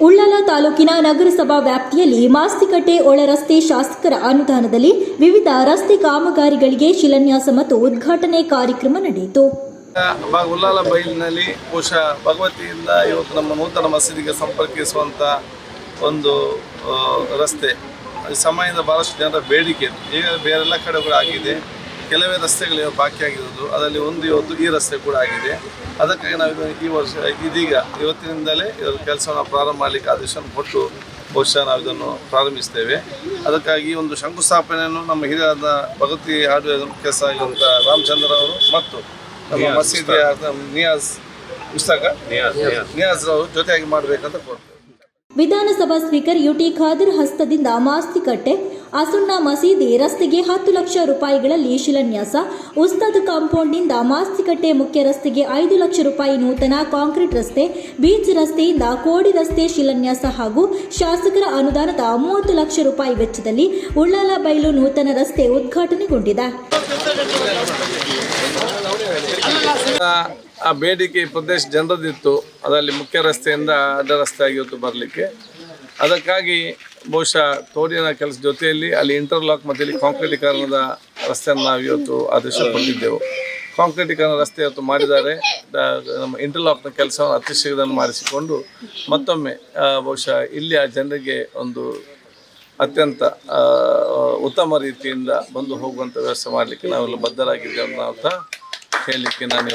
ಉಳ್ಳಾಲ ತಾಲೂಕಿನ ನಗರಸಭಾ ವ್ಯಾಪ್ತಿಯಲ್ಲಿ ಮಾಸ್ತಿಕಟ್ಟೆ ಒಳರಸ್ತೆ ಶಾಸಕರ ಅನುದಾನದಲ್ಲಿ ವಿವಿಧ ರಸ್ತೆ ಕಾಮಗಾರಿಗಳಿಗೆ ಶಿಲಾನ್ಯಾಸ ಮತ್ತು ಉದ್ಘಾಟನೆ ಕಾರ್ಯಕ್ರಮ ನಡೆಯಿತು. ಉಳ್ಳಾಲ ಬೈಲಿನಲ್ಲಿ ಬಹುಶಃ ಭಗವತಿಯಿಂದ ಇವತ್ತು ನಮ್ಮ ನೂತನ ಮಸೀದಿಗೆ ಸಂಪರ್ಕಿಸುವಂಥ ಒಂದು ರಸ್ತೆ ಸಮಯದಿಂದ ಭಾಳಷ್ಟು ಜನರ ಬೇಡಿಕೆ ಈಗ ಬೇರೆಲ್ಲ ಕಡೆ ಕೂಡ ಆಗಿದೆ. ಕೆಲವೇ ರಸ್ತೆಗಳು ಬಾಕಿ ಆಗಿರೋದು, ಅದರಲ್ಲಿ ಒಂದು ಇವತ್ತು ಈ ರಸ್ತೆ ಕೂಡ ಆಗಿದೆ. ಅದಕ್ಕಾಗಿ ನಾವು ಈ ವರ್ಷ ಇವತ್ತಿನಿಂದಲೇ ಇದರ ಕೆಲಸವನ್ನು ಪ್ರಾರಂಭ ಮಾಡಲಿಕ್ಕೆ ಆದೇಶವನ್ನು ಕೊಟ್ಟು ಬಹುಶಃ ನಾವು ಇದನ್ನು ಪ್ರಾರಂಭಿಸ್ತೇವೆ. ಅದಕ್ಕಾಗಿ ಒಂದು ಶಂಕುಸ್ಥಾಪನೆಯನ್ನು ನಮ್ಮ ಹಿರಿಯರಾದ ಭಗವತಿ ಆಡುವ ಕೆಲಸ ಇರುವಂಥ ರಾಮಚಂದ್ರ ಅವರು ಮತ್ತು ನಮ್ಮ ಮಸೀದಿಯ ನಿಯಾಜ್ ಅವರು ಜೊತೆಯಾಗಿ ಮಾಡಬೇಕಂತ ಕೋರ್ತೇವೆ. ವಿಧಾನಸಭಾ ಸ್ಪೀಕರ್ ಯುಟಿ ಖಾದರ್ ಹಸ್ತದಿಂದ ಮಾಸ್ತಿಕಟ್ಟೆ ಅಸುಣ್ಣ ಮಸೀದಿ ರಸ್ತೆಗೆ 10 ಲಕ್ಷ ರೂಪಾಯಿಗಳಲ್ಲಿ ಶಿಲಾನ್ಯಾಸ, ಉಸ್ತಾದ್ ಕಾಂಪೌಂಡ್ನಿಂದ ಮಾಸ್ತಿಕಟ್ಟೆ ಮುಖ್ಯ ರಸ್ತೆಗೆ 5 ಲಕ್ಷ ರೂಪಾಯಿ ನೂತನ ಕಾಂಕ್ರೀಟ್ ರಸ್ತೆ, ಬೀಚ್ ರಸ್ತೆಯಿಂದ ಕೋಡಿ ರಸ್ತೆ ಶಿಲಾನ್ಯಾಸ ಹಾಗೂ ಶಾಸಕರ ಅನುದಾನದ 30 ಲಕ್ಷ ರೂಪಾಯಿ ವೆಚ್ಚದಲ್ಲಿ ಉಳ್ಳಾಲ ಬೈಲು ನೂತನ ರಸ್ತೆ ಉದ್ಘಾಟನೆಗೊಂಡಿದೆ. ಆ ಬೇಡಿಕೆ ಪ್ರದೇಶ ಜನರದಿತ್ತು, ಅದರಲ್ಲಿ ಮುಖ್ಯ ರಸ್ತೆಯಿಂದ ಅಡ್ಡ ರಸ್ತೆ ಆಗಿತ್ತು ಬರಲಿಕ್ಕೆ. ಅದಕ್ಕಾಗಿ ಬಹುಶಃ ತೋಡಿನ ಕೆಲಸ ಜೊತೆಯಲ್ಲಿ ಅಲ್ಲಿ ಇಂಟರ್ಲಾಕ್ ಮತ್ತು ಇಲ್ಲಿ ಕಾಂಕ್ರೀಟೀಕರಣದ ರಸ್ತೆಯನ್ನು ನಾವು ಇವತ್ತು ಆದೇಶ ಕೊಟ್ಟಿದ್ದೆವು. ಕಾಂಕ್ರೀಟೀಕರಣ ರಸ್ತೆ ಇವತ್ತು ಮಾಡಿದ್ದಾರೆ. ನಮ್ಮ ಇಂಟರ್ಲಾಕ್ನ ಕೆಲಸವನ್ನು ಅತಿ ಶೀಘ್ರದಲ್ಲಿ ಮಾಡಿಸಿಕೊಂಡು ಮತ್ತೊಮ್ಮೆ ಬಹುಶಃ ಇಲ್ಲಿಯ ಜನರಿಗೆ ಒಂದು ಅತ್ಯಂತ ಉತ್ತಮ ರೀತಿಯಿಂದ ಬಂದು ಹೋಗುವಂಥ ವ್ಯವಸ್ಥೆ ಮಾಡಲಿಕ್ಕೆ ನಾವೆಲ್ಲ ಬದ್ಧರಾಗಿದ್ದೇವೆ ಅಂತ ಹೇಳಲಿಕ್ಕೆ ನಾನು